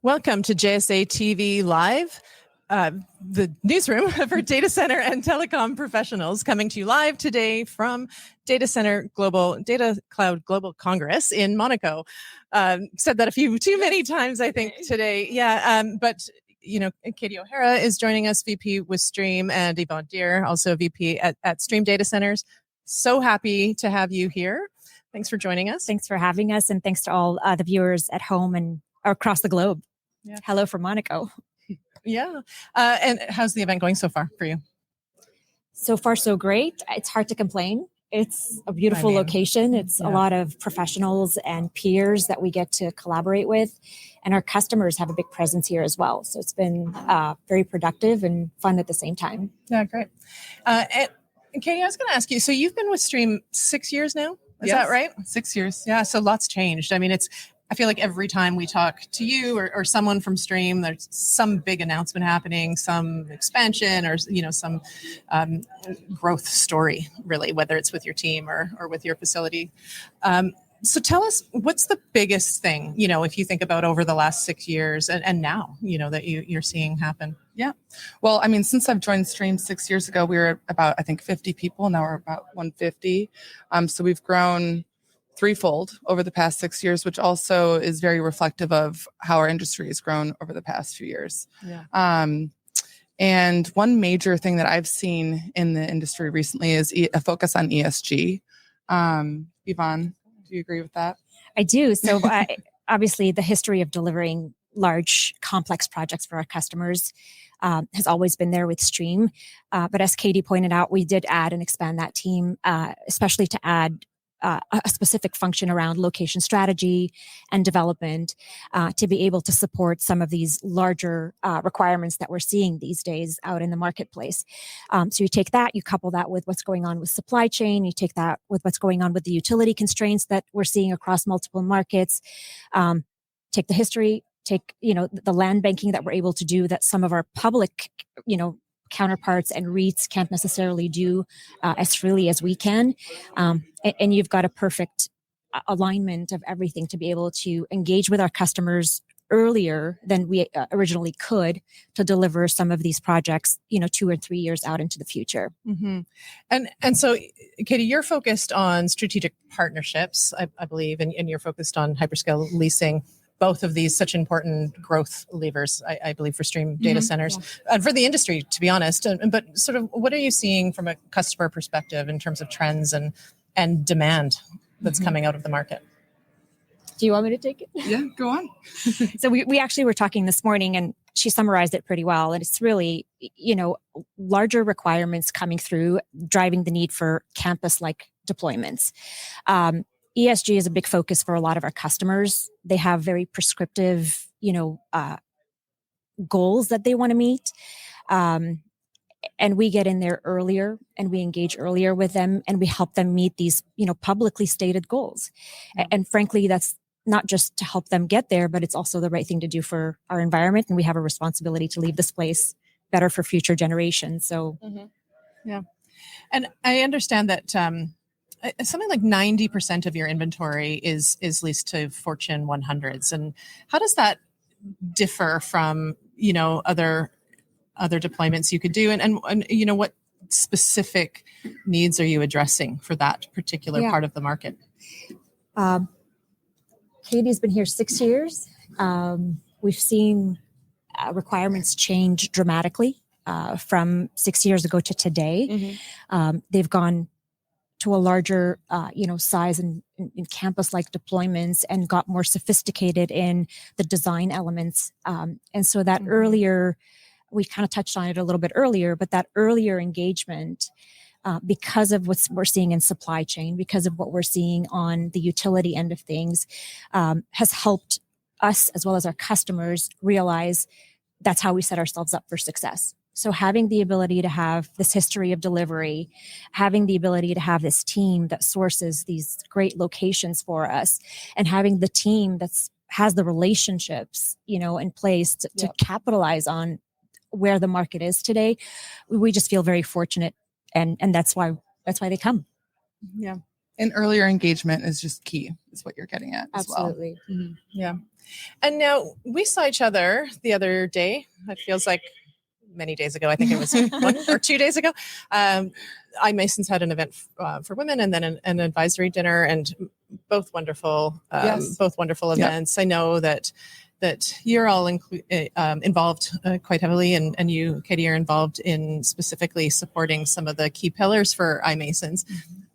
Welcome to JSA TV Live, the newsroom for data center and telecom professionals, coming to you live today from Data Cloud Global Congress in Monaco. Said that too many times, I think, today. Yeah, but you know, Katie O'Hara is joining us, VP with Stream, and Yvonne Deere, also VP at Stream Data Centers. So happy to have you here. Thanks for joining us. Thanks for having us, and thanks to all the viewers at home and across the globe. Yeah. Hello from Monaco. Yeah. And how's the event going so far for you? So far, so great. It's hard to complain. It's a beautiful location. It's a lot of professionals and peers that we get to collaborate with. And our customers have a big presence here as well. So it's been very productive and fun at the same time. Yeah, great. And Katie, I was going to ask you, so you've been with Stream 6 years now? Is that right? 6 years. Yeah, so lots changed. I mean, I feel like every time we talk to you or someone from Stream, there's some big announcement happening, some expansion, or some growth story, really, whether it's with your team or with your facility. So tell us, what's the biggest thing, if you think about over the last 6 years and now, that you're seeing happen? Yeah. Well, I mean, since I've joined Stream 6 years ago, we were about, I think, 50 people. Now we're about 150. So we've grown threefold over the past 6 years, which also is very reflective of how our industry has grown over the past few years. Yeah. And one major thing that I've seen in the industry recently is a focus on ESG. Yvonne, do you agree with that? I do. So obviously the history of delivering large, complex projects for our customers has always been there with Stream. But as Katie pointed out, we did add and expand that team, especially to add a specific function around location strategy and development to be able to support some of these larger requirements that we're seeing these days out in the marketplace. So you take that, you couple that with what's going on with supply chain, you take that with what's going on with the utility constraints that we're seeing across multiple markets, take the history, take the land banking that we're able to do that some of our public counterparts and REITs can't necessarily do as freely as we can. And you've got a perfect alignment of everything to be able to engage with our customers earlier than we originally could to deliver some of these projects, 2 or 3 years out into the future. Mm-hmm. And so, Katie, you're focused on strategic partnerships, I believe, and you're focused on hyperscale leasing. Both of these such important growth levers, I believe, for Stream data centers and for the industry, to be honest. But sort of, what are you seeing from a customer perspective in terms of trends and demand that's coming out of the market? Do you want me to take it? Yeah, go on. So we actually were talking this morning, and she summarized it pretty well. And it's really, larger requirements coming through, driving the need for campus-like deployments. ESG is a big focus for a lot of our customers. They have very prescriptive, goals that they want to meet. And we get in there earlier and we engage earlier with them and we help them meet these, publicly stated goals. And frankly, that's not just to help them get there, but it's also the right thing to do for our environment. And we have a responsibility to leave this place better for future generations. So, yeah. And I understand that, something like 90% of your inventory is leased to Fortune 100s. And how does that differ from, other deployments you could do? And what specific needs are you addressing for that particular part of the market? Katie's been here 6 years. We've seen requirements change dramatically from 6 years ago to today. They've gone to a larger, size and campus-like deployments and got more sophisticated in the design elements. And so that earlier, we kind of touched on it a little bit earlier, but that earlier engagement, because of what we're seeing in supply chain, because of what we're seeing on the utility end of things, has helped us as well as our customers realize that's how we set ourselves up for success. So having the ability to have this history of delivery, having the ability to have this team that sources these great locations for us, and having the team has the relationships, in place to capitalize on where the market is today, we just feel very fortunate, and that's why they come. Yeah. And earlier engagement is just key, is what you're getting at as well. Absolutely. Yeah. And now we saw each other the other day. It feels like many days ago. I think it was 1 or 2 days ago. iMasons had an event for women, and then an advisory dinner, and both wonderful, Yes. both wonderful events. I know that you're all involved quite heavily, and you, Katie, are involved in specifically supporting some of the key pillars for iMasons.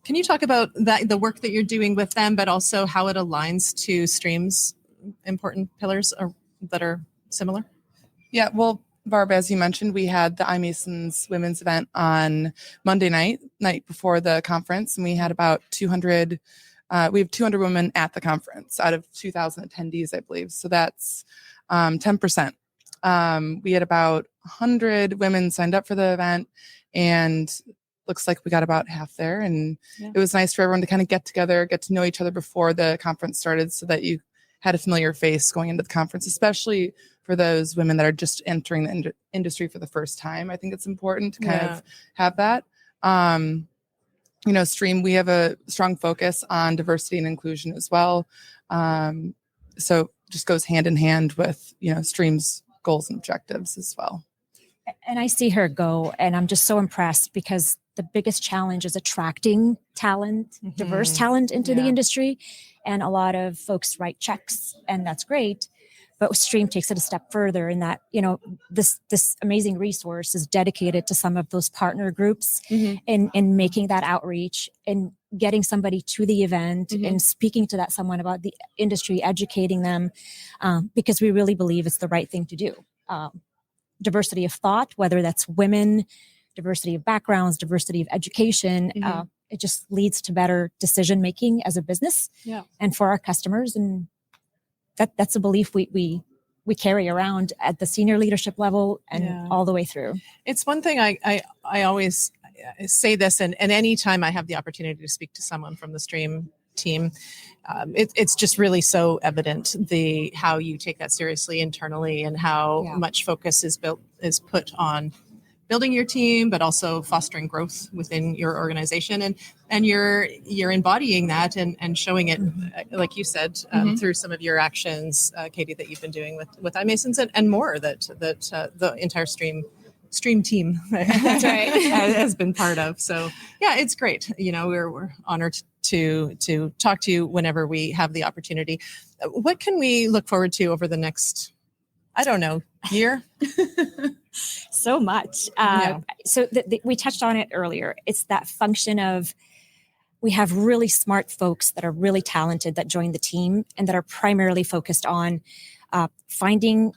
Can you talk about that, the work that you're doing with them, but also how it aligns to Stream's important pillars that are similar? Yeah, well, Barb, as you mentioned, we had the iMasons women's event on Monday night before the conference, and we had about 200. We have 200 women at the conference out of 2,000 attendees, I believe. So that's 10%. We had about 100 women signed up for the event, and looks like we got about half there. And it was nice for everyone to kind of get together, get to know each other before the conference started, so that you had a familiar face going into the conference, especially for those women that are just entering the industry for the first time. I think it's important to kind of have that. Stream, we have a strong focus on diversity and inclusion as well. So just goes hand in hand with, Stream's goals and objectives as well. And I see her go, and I'm just so impressed, because the biggest challenge is attracting talent, diverse talent into the industry. And a lot of folks write checks, and that's great. But Stream takes it a step further in that, this amazing resource is dedicated to some of those partner groups in making that outreach and getting somebody to the event and speaking to that someone about the industry, educating them, because we really believe it's the right thing to do. Diversity of thought, whether that's women, diversity of backgrounds, diversity of education, it just leads to better decision making as a business and for our customers. And that's a belief we carry around at the senior leadership level and all the way through. It's one thing I always say this, and anytime I have the opportunity to speak to someone from the Stream team, it's just really so evident how you take that seriously internally, and how much focus is put on building your team, but also fostering growth within your organization, and you're embodying that and showing it, like you said, through some of your actions, Katie, that you've been doing with iMasons and more that the entire Stream team That's right. has been part of. So yeah, it's great. We're honored to talk to you whenever we have the opportunity. What can we look forward to over the next, I don't know, year? So much. So we touched on it earlier. It's that function of, we have really smart folks that are really talented that join the team and that are primarily focused on finding,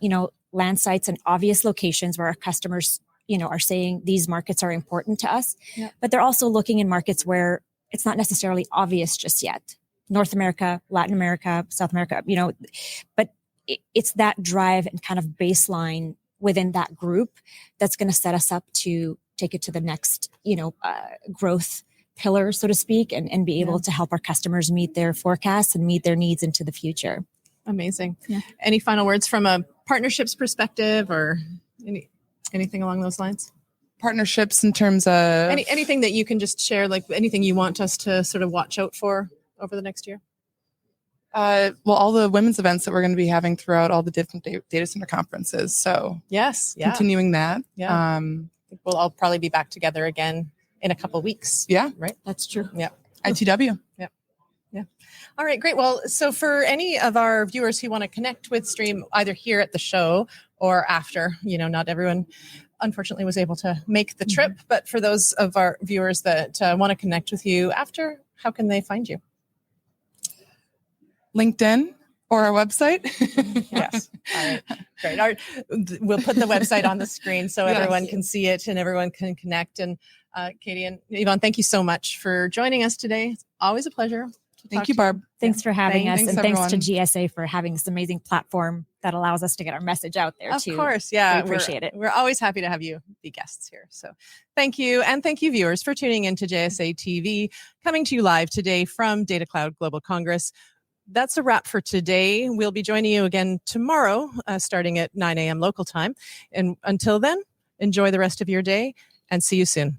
land sites and obvious locations where our customers, are saying these markets are important to us. Yeah. But they're also looking in markets where it's not necessarily obvious just yet. North America, Latin America, South America, but it's that drive and kind of baseline within that group that's going to set us up to take it to the next, growth pillar, so to speak, and be able to help our customers meet their forecasts and meet their needs into the future. Amazing. Yeah. Any final words from a partnerships perspective, or anything along those lines? Partnerships in terms of anything that you can just share, like anything you want us to sort of watch out for over the next year? Well, all the women's events that we're going to be having throughout all the different data center conferences. So continuing that. Yeah. We'll all probably be back together again in a couple of weeks. Yeah. Right. That's true. Yeah. ITW. Yeah. Yeah. All right, great. Well, so for any of our viewers who want to connect with Stream, either here at the show or after, not everyone unfortunately was able to make the trip, but for those of our viewers that want to connect with you after, how can they find you? LinkedIn or our website. Yes. All right. Great. We'll put the website on the screen so everyone can see it and everyone can connect. And Katie and Yvonne, thank you so much for joining us today. It's always a pleasure. Thank you, Barb. Thanks for having us. Thanks, and everyone. Thanks to GSA for having this amazing platform that allows us to get our message out there too. Of course. Yeah. We appreciate it. We're always happy to have you be guests here. So thank you. And thank you, viewers, for tuning into JSA TV, coming to you live today from Data Cloud Global Congress. That's a wrap for today. We'll be joining you again tomorrow, starting at 9 a.m. local time. And until then, enjoy the rest of your day and see you soon.